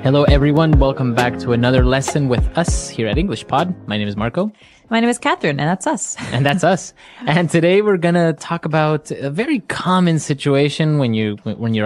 Hello, everyone. Welcome back to another lesson with us here at English Pod. My name is Marco. My name is Catherine, and that's us. And that's us. And today we're going to talk about a very common situation when you're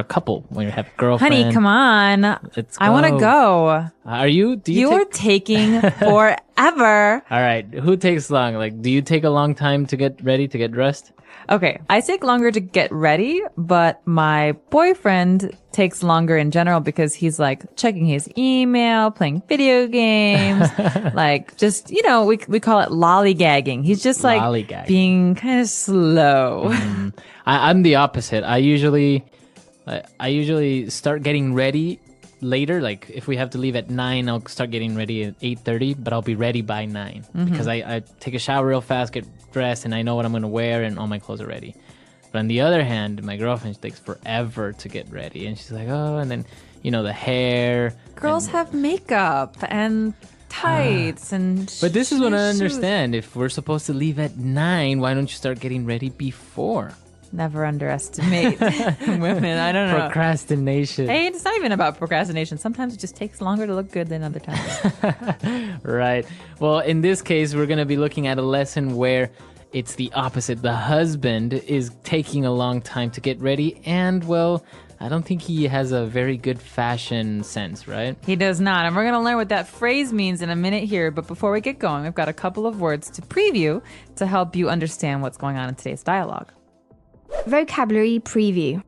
a couple, when you have a girlfriend. Honey, come on. I want to go. Are you? You're taking forever. All right. Who takes long? Like, do you take a long time to get ready, to get dressed? Okay. I take longer to get ready, but my boyfriend takes longer in general because he's like checking his email, playing video games, like just, we call it lollygagging. He's just like being kind of slow. I'm the opposite. I usually start getting ready later. Like if we have to leave at 9, I'll start getting ready at 8:30, but I'll be ready by 9 because I take a shower real fast, get dressed, and I know what I'm going to wear and all my clothes are ready. But on the other hand, my girlfriend takes forever to get ready, and she's like, oh, and then, the hair. Girls have makeup and tights and But this is what I shoes. understand. If we're supposed to leave at 9, why don't you start getting ready before? Never underestimate women. I don't know. Procrastination. Hey, it's not even about procrastination. Sometimes it just takes longer to look good than other times. Right. Well, in this case, we're going to be looking at a lesson where it's the opposite. The husband is taking a long time to get ready, and, well, I don't think he has a very good fashion sense, right? He does not. And we're going to learn what that phrase means in a minute here. But before we get going, we've got a couple of words to preview to help you understand what's going on in today's dialogue. Vocabulary preview.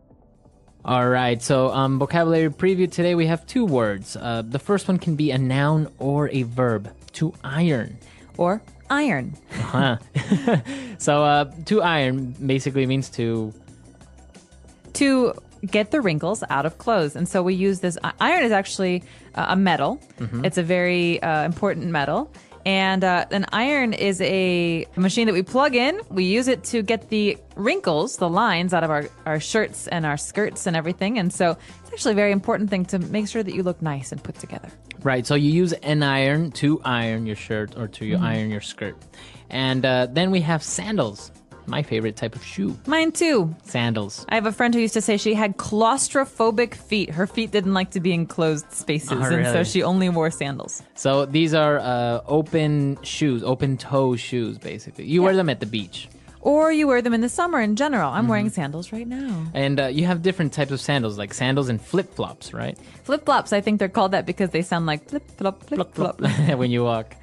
All right, so vocabulary preview today, we have 2 words. The first one can be a noun or a verb. To iron. Or iron. So to iron basically means to get the wrinkles out of clothes. And so we use this. Iron is actually a metal. It's a very important metal. And an iron is a machine that we plug in. We use it to get the wrinkles, the lines out of our shirts and our skirts and everything. And so it's actually a very important thing to make sure that you look nice and put together. Right, so you use an iron to iron your shirt or to iron your skirt. And then we have sandals. My favorite type of shoe. Mine too. Sandals. I have a friend who used to say she had claustrophobic feet. Her feet didn't like to be in closed spaces, and so she only wore sandals. So these are open shoes, open toe shoes, basically. You wear them at the beach. Or you wear them in the summer in general. I'm wearing sandals right now. And you have different types of sandals, like sandals and flip-flops, right? Flip-flops, I think they're called that because they sound like flip-flop, flip-flop. When you walk.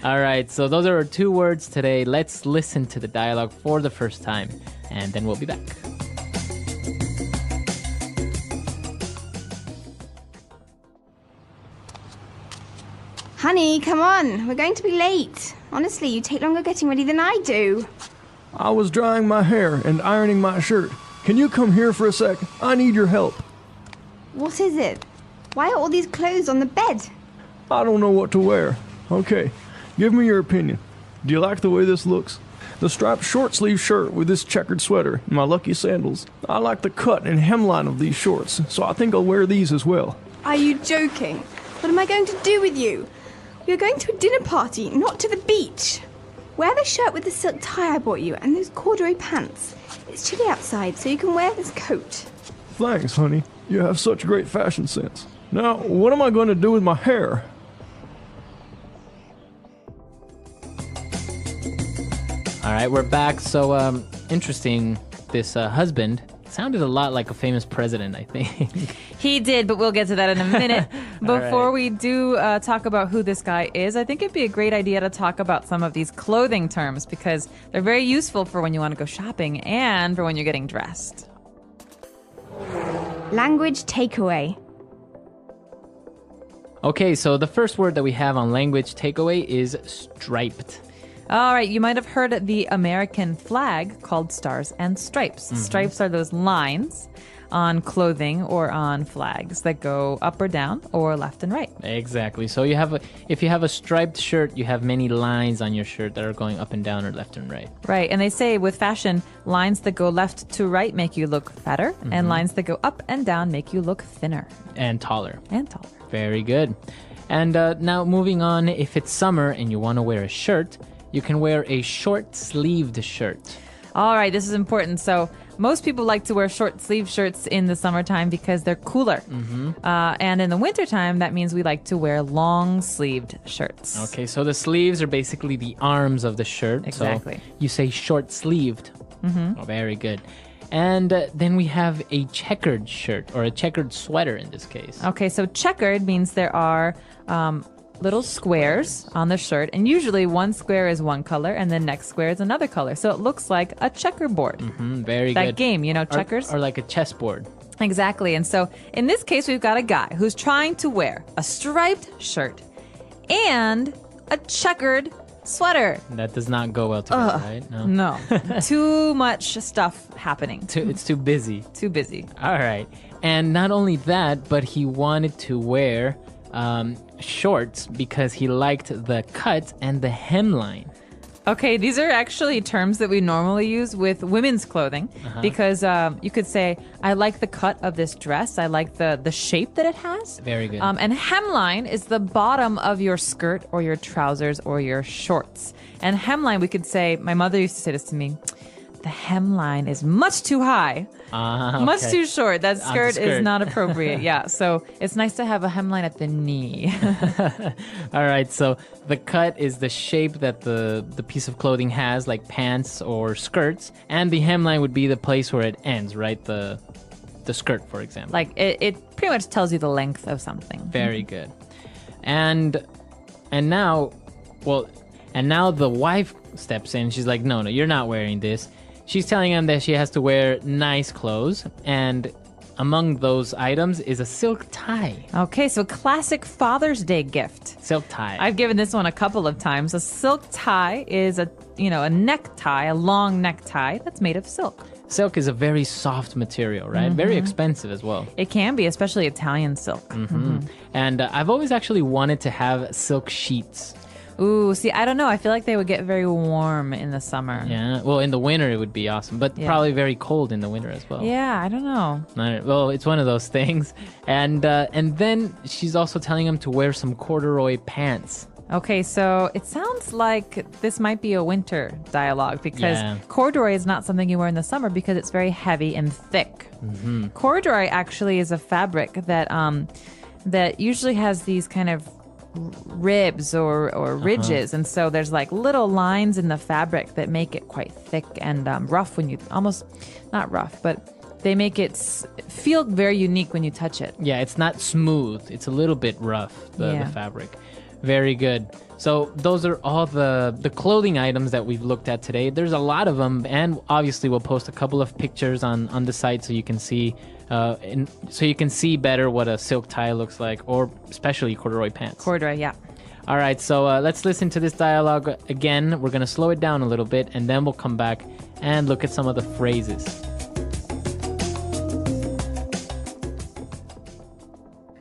All right, so those are our 2 words today. Let's listen to the dialogue for the first time, and then we'll be back. Honey, come on. We're going to be late. Honestly, you take longer getting ready than I do. I was drying my hair and ironing my shirt. Can you come here for a sec? I need your help. What is it? Why are all these clothes on the bed? I don't know what to wear. Okay, give me your opinion. Do you like the way this looks? The striped short-sleeve shirt with this checkered sweater and my lucky sandals. I like the cut and hemline of these shorts, so I think I'll wear these as well. Are you joking? What am I going to do with you? We are going to a dinner party, not to the beach. Wear the shirt with the silk tie I bought you and those corduroy pants. It's chilly outside, so you can wear this coat. Thanks, honey. You have such great fashion sense. Now, what am I going to do with my hair? All right, we're back. So, interesting, this husband sounded a lot like a famous president, I think. He did, but we'll get to that in a minute. Before we do talk about who this guy is, I think it'd be a great idea to talk about some of these clothing terms because they're very useful for when you want to go shopping and for when you're getting dressed. Language takeaway. Okay, so the first word that we have on language takeaway is striped. All right, you might have heard the American flag called Stars and Stripes. Stripes are those lines on clothing or on flags that go up or down or left and right. Exactly. So if you have a striped shirt, you have many lines on your shirt that are going up and down or left and right. Right, and they say with fashion, lines that go left to right make you look fatter, and lines that go up and down make you look thinner. And taller. And taller. Very good. And now moving on, if it's summer and you want to wear a shirt, you can wear a short-sleeved shirt. All right, this is important. So most people like to wear short sleeve shirts in the summertime because they're cooler. And in the wintertime, that means we like to wear long sleeved shirts. Okay, so the sleeves are basically the arms of the shirt. Exactly. So you say short sleeved. Oh, very good. And then we have a checkered shirt or a checkered sweater in this case. Okay, so checkered means there are little squares on the shirt, and usually one square is one color and the next square is another color. So it looks like a checkerboard. Very That good. game, checkers? Or like a chessboard. Exactly. And so in this case, we've got a guy who's trying to wear a striped shirt and a checkered sweater. That does not go well together, right? No. No, too much stuff happening. It's too busy. Too busy. All right. And not only that, but he wanted to wear shorts because he liked the cut and the hemline. Okay, these are actually terms that we normally use with women's clothing because you could say, I like the cut of this dress. I like the shape that it has. Very good. And hemline is the bottom of your skirt or your trousers or your shorts. And hemline, we could say, my mother used to say this to me, the hemline is much too high. Much too short. That skirt is not appropriate. Yeah, so it's nice to have a hemline at the knee. All right, so the cut is the shape that the piece of clothing has, like pants or skirts, and the hemline would be the place where it ends, right? The skirt, for example. Like it pretty much tells you the length of something. Very good. And now the wife steps in. She's like, no, you're not wearing this. She's telling him that she has to wear nice clothes, and among those items is a silk tie. Okay, so classic Father's Day gift. Silk tie. I've given this one a couple of times. A silk tie is a necktie, a long necktie that's made of silk. Silk is a very soft material, right? Very expensive as well. It can be, especially Italian silk. And I've always actually wanted to have silk sheets. Ooh, see, I don't know. I feel like they would get very warm in the summer. Yeah, well, in the winter it would be awesome, but probably very cold in the winter as well. Yeah, I don't know. Well, it's one of those things. And then she's also telling him to wear some corduroy pants. Okay, so it sounds like this might be a winter dialogue because corduroy is not something you wear in the summer because it's very heavy and thick. Corduroy actually is a fabric that that usually has these kind of ribs or ridges, and so there's like little lines in the fabric that make it quite thick and rough when you not rough, but they make it feel very unique when you touch it. Yeah, it's not smooth. It's a little bit rough, the fabric. Very good. So those are all the clothing items that we've looked at today. There's a lot of them, and obviously we'll post a couple of pictures on the site so you can see better what a silk tie looks like, or especially corduroy pants. Corduroy, yeah. All right, so let's listen to this dialogue again. We're going to slow it down a little bit, and then we'll come back and look at some of the phrases.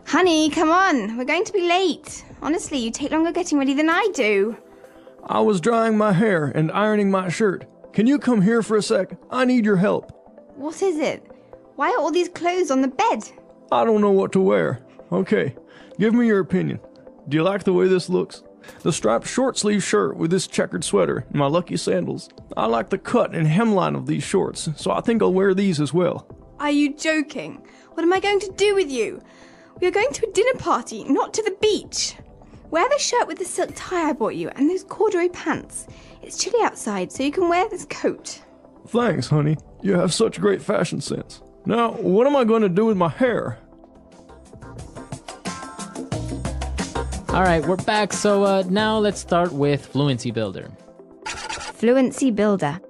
Honey, come on. We're going to be late. Honestly, you take longer getting ready than I do. I was drying my hair and ironing my shirt. Can you come here for a sec? I need your help. What is it? Why are all these clothes on the bed? I don't know what to wear. Okay, give me your opinion. Do you like the way this looks? The striped short sleeve shirt with this checkered sweater and my lucky sandals. I like the cut and hemline of these shorts, so I think I'll wear these as well. Are you joking? What am I going to do with you? We are going to a dinner party, not to the beach. Wear the shirt with the silk tie I bought you and those corduroy pants. It's chilly outside, so you can wear this coat. Thanks, honey. You have such great fashion sense. Now, what am I going to do with my hair? All right, we're back. So now let's start with Fluency Builder. Fluency Builder.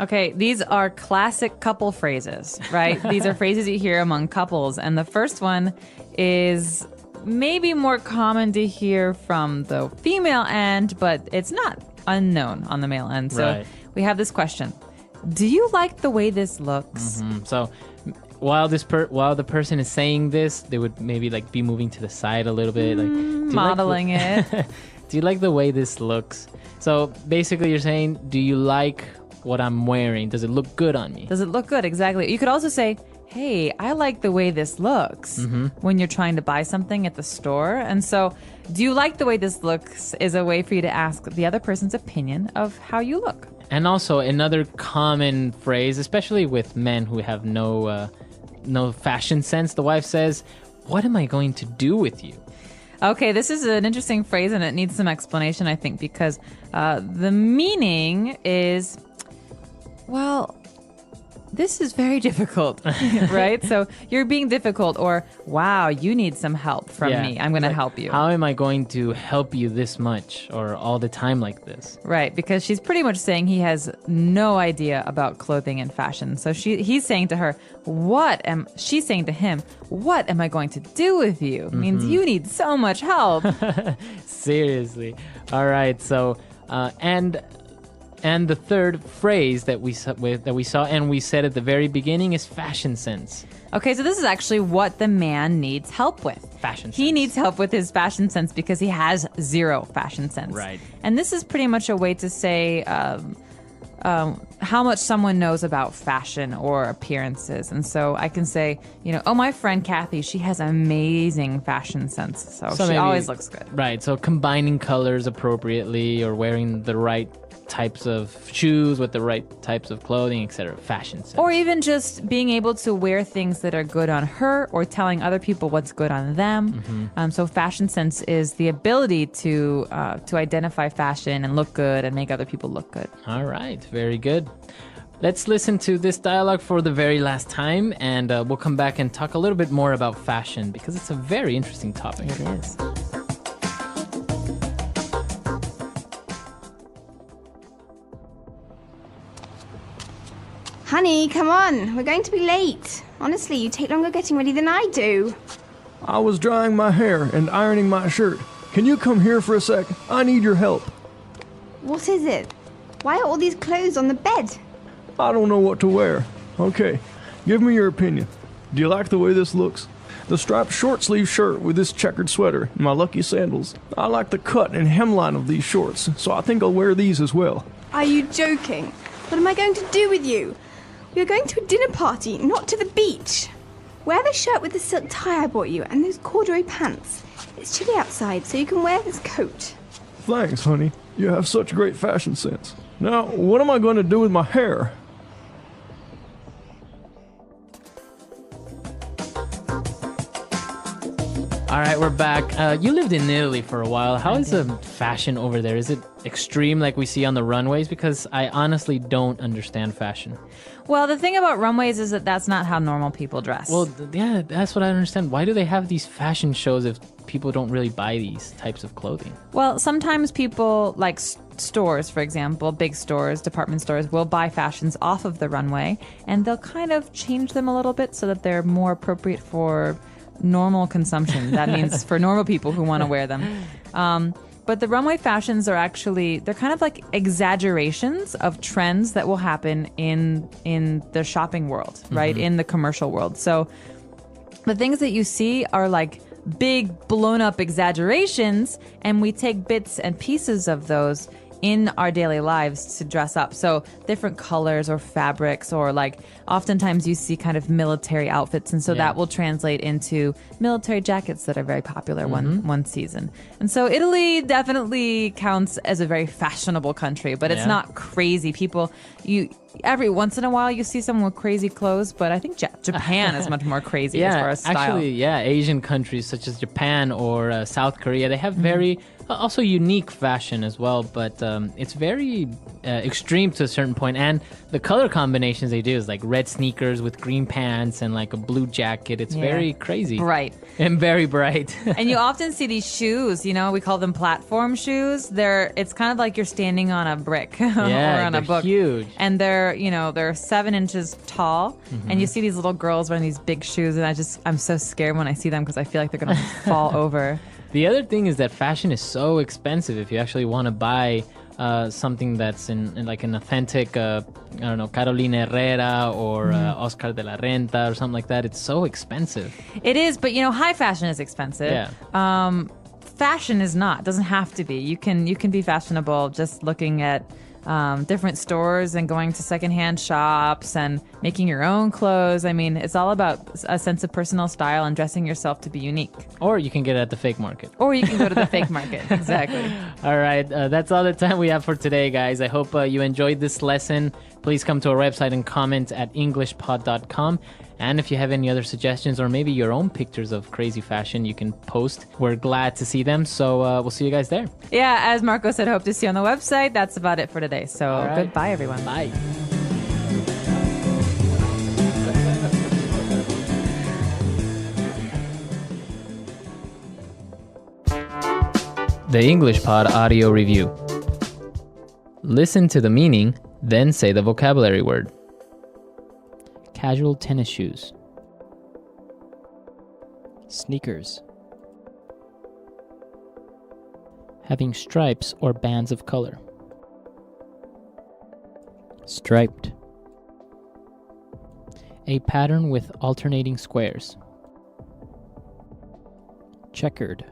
Okay, these are classic couple phrases, right? These are phrases you hear among couples. And the first one is maybe more common to hear from the female end, but it's not unknown on the male end. So we have this question. Do you like the way this looks? So while the person is saying this, they would maybe like be moving to the side a little bit, like modeling it. Do you like the way this looks? So basically you're saying, do you like what I'm wearing? Does it look good on me? Does it look good? Exactly. You could also say, hey, I like the way this looks when you're trying to buy something at the store. And so, do you like the way this looks is a way for you to ask the other person's opinion of how you look. And also another common phrase, especially with men who have no fashion sense, the wife says, "What am I going to do with you?" Okay, this is an interesting phrase and it needs some explanation, I think, because the meaning is, well, this is very difficult, right? So you're being difficult, or wow, you need some help from me. I'm going to help you. How am I going to help you this much or all the time like this? Right, because she's pretty much saying he has no idea about clothing and fashion. So he's saying to her, she's saying to him, what am I going to do with you? Means you need so much help. Seriously. All right. So, and the third phrase that we saw and we said at the very beginning is fashion sense. Okay, so this is actually what the man needs help with. Fashion sense. He needs help with his fashion sense because he has zero fashion sense. Right. And this is pretty much a way to say how much someone knows about fashion or appearances. And so I can say, oh, my friend Kathy, she has amazing fashion sense. So she maybe, always looks good. Right. So combining colors appropriately or wearing the right types of shoes with the right types of clothing, etc. Fashion sense. Or even just being able to wear things that are good on her or telling other people what's good on them. So fashion sense is the ability to identify fashion and look good and make other people look good. All right. Very good. Let's listen to this dialogue for the very last time, and we'll come back and talk a little bit more about fashion because it's a very interesting topic. It is. Honey, come on. We're going to be late. Honestly, you take longer getting ready than I do. I was drying my hair and ironing my shirt. Can you come here for a sec? I need your help. What is it? Why are all these clothes on the bed? I don't know what to wear. Okay, give me your opinion. Do you like the way this looks? The striped short-sleeve shirt with this checkered sweater and my lucky sandals. I like the cut and hemline of these shorts, so I think I'll wear these as well. Are you joking? What am I going to do with you? We are going to a dinner party, not to the beach. Wear the shirt with the silk tie I bought you and those corduroy pants. It's chilly outside, so you can wear this coat. Thanks, honey. You have such great fashion sense. Now, what am I going to do with my hair? All right, we're back. You lived in Italy for a while. How is the fashion over there? Is it extreme like we see on the runways? Because I honestly don't understand fashion. Well, the thing about runways is that that's not how normal people dress. Well, yeah, that's what I don't understand. Why do they have these fashion shows if people don't really buy these types of clothing? Well, sometimes people, like stores, for example, big stores, department stores, will buy fashions off of the runway, and they'll kind of change them a little bit so that they're more appropriate for normal consumption. That means for normal people who want to wear them. But the runway fashions are actually, they're kind of like exaggerations of trends that will happen in the shopping world, right? In the commercial world. So the things that you see are like big blown up exaggerations, and we take bits and pieces of those in our daily lives to dress up. So different colors or fabrics, or like oftentimes you see kind of military outfits, and so that will translate into military jackets that are very popular one season. And so Italy definitely counts as a very fashionable country, but it's not crazy. People, every once in a while you see someone with crazy clothes, but I think Japan is much more crazy as far as style. Actually, Asian countries such as Japan or South Korea, they have very also unique fashion as well, but it's very extreme to a certain point. And the color combinations they do is like red sneakers with green pants and like a blue jacket. It's very crazy. Bright. And very bright. And you often see these shoes, we call them platform shoes. It's kind of like you're standing on a brick or on a book. Huge. And they're 7 inches tall, and you see these little girls wearing these big shoes, and I'm so scared when I see them because I feel like they're going to fall over. The other thing is that fashion is so expensive. If you actually want to buy something that's in like an authentic, Carolina Herrera or Oscar de la Renta or something like that, it's so expensive. It is, but high fashion is expensive. Yeah. Fashion is not. Doesn't have to be. You can be fashionable just looking at different stores and going to secondhand shops and making your own clothes. I mean, it's all about a sense of personal style and dressing yourself to be unique. Or you can get it at the fake market. Or you can go to the fake market. Exactly. All right. That's all the time we have for today, guys. I hope you enjoyed this lesson. Please come to our website and comment at englishpod.com. And if you have any other suggestions or maybe your own pictures of crazy fashion, you can post. We're glad to see them. So we'll see you guys there. Yeah, as Marco said, hope to see you on the website. That's about it for today. So All right. Goodbye, everyone. Bye. The English Pod Audio Review. Listen to the meaning, then say the vocabulary word. Casual tennis shoes. Sneakers. Having stripes or bands of color. Striped. A pattern with alternating squares. Checkered.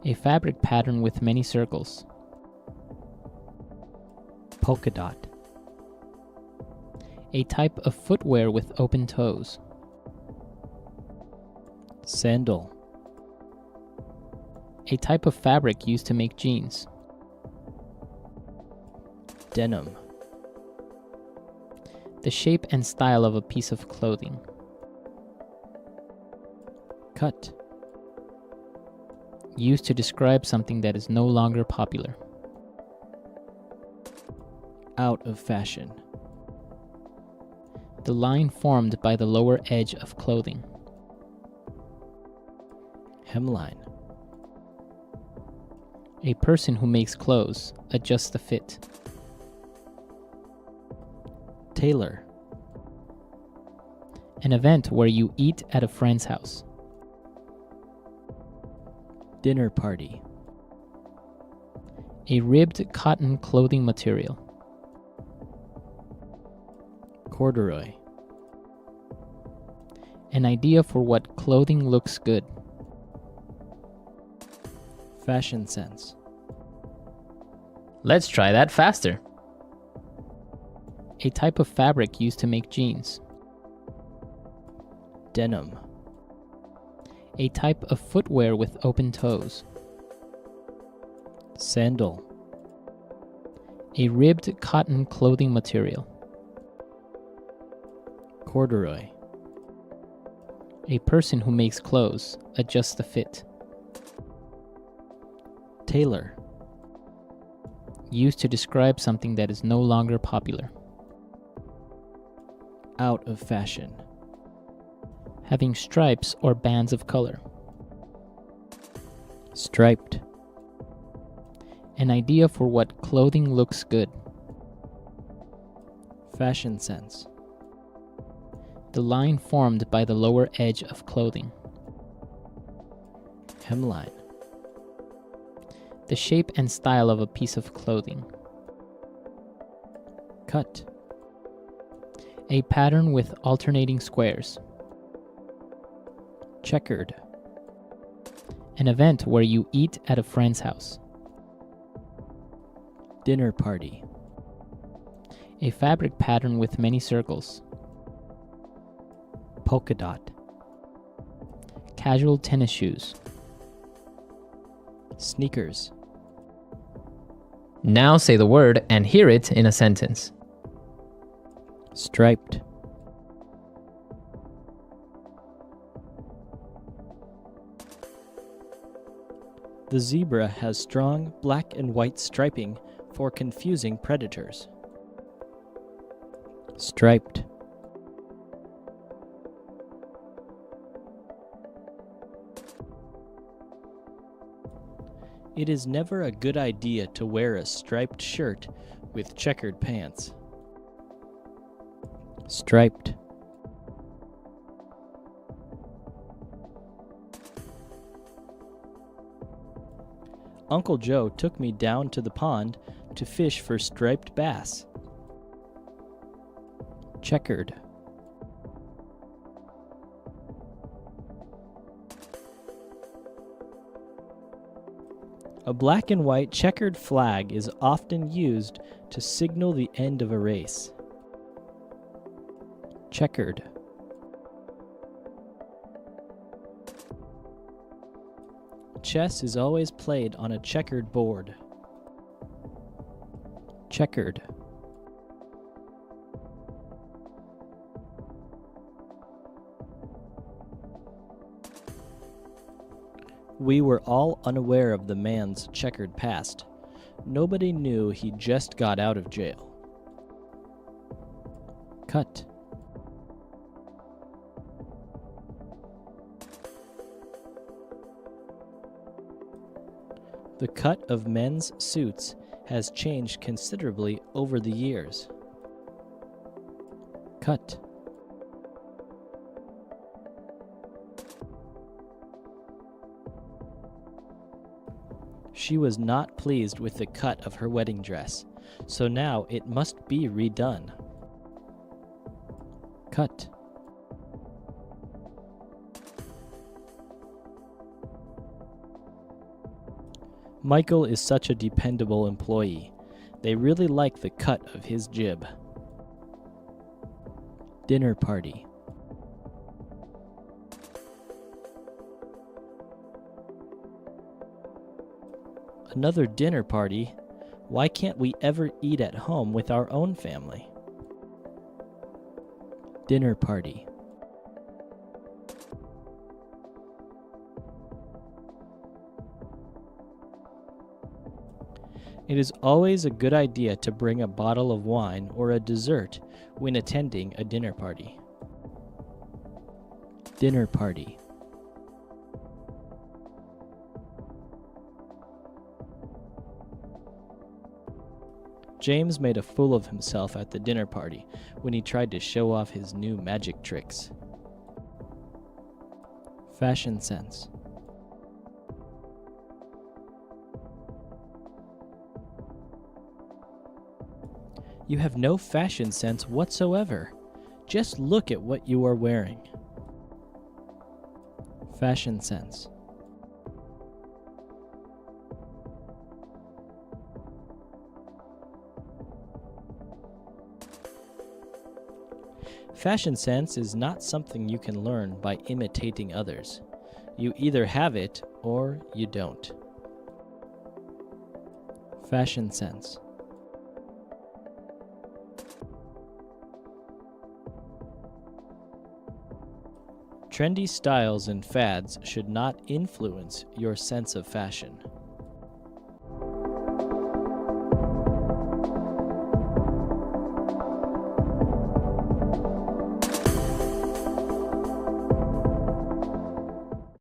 A fabric pattern with many circles. Polka dot. A type of footwear with open toes. Sandal. A type of fabric used to make jeans. Denim. The shape and style of a piece of clothing. Cut. Used to describe something that is no longer popular. Out of fashion. The line formed by the lower edge of clothing. Hemline. A person who makes clothes, adjusts the fit. Tailor. An event where you eat at a friend's house. Dinner party. A ribbed cotton clothing material. Corduroy. An idea for what clothing looks good. Fashion sense. Let's try that faster. A type of fabric used to make jeans. Denim. A type of footwear with open toes. Sandal. A ribbed cotton clothing material. Corduroy. A person who makes clothes, adjusts the fit. Tailor. Used to describe something that is no longer popular. Out of fashion. Having stripes or bands of color. Striped. An idea for what clothing looks good. Fashion sense. The line formed by the lower edge of clothing. Hemline. The shape and style of a piece of clothing. Cut. A pattern with alternating squares. Checkered. An event where you eat at a friend's house. Dinner party. A fabric pattern with many circles. Polka dot. Casual tennis shoes. Sneakers. Now say the word and hear it in a sentence. Striped. The zebra has strong black and white striping for confusing predators. Striped. It is never a good idea to wear a striped shirt with checkered pants. Striped. Uncle Joe took me down to the pond to fish for striped bass. Checkered. A black and white checkered flag is often used to signal the end of a race. Checkered. Chess is always played on a checkered board. Checkered. We were all unaware of the man's checkered past. Nobody knew he just got out of jail. Cut. The cut of men's suits has changed considerably over the years. Cut. She was not pleased with the cut of her wedding dress, so now it must be redone. Cut. Michael is such a dependable employee. They really like the cut of his jib. Dinner party. Another dinner party? Why can't we ever eat at home with our own family? Dinner party. It is always a good idea to bring a bottle of wine or a dessert when attending a dinner party. Dinner party. James made a fool of himself at the dinner party when he tried to show off his new magic tricks. Fashion sense. You have no fashion sense whatsoever. Just look at what you are wearing. Fashion sense. Fashion sense is not something you can learn by imitating others. You either have it or you don't. Fashion sense. Trendy styles and fads should not influence your sense of fashion.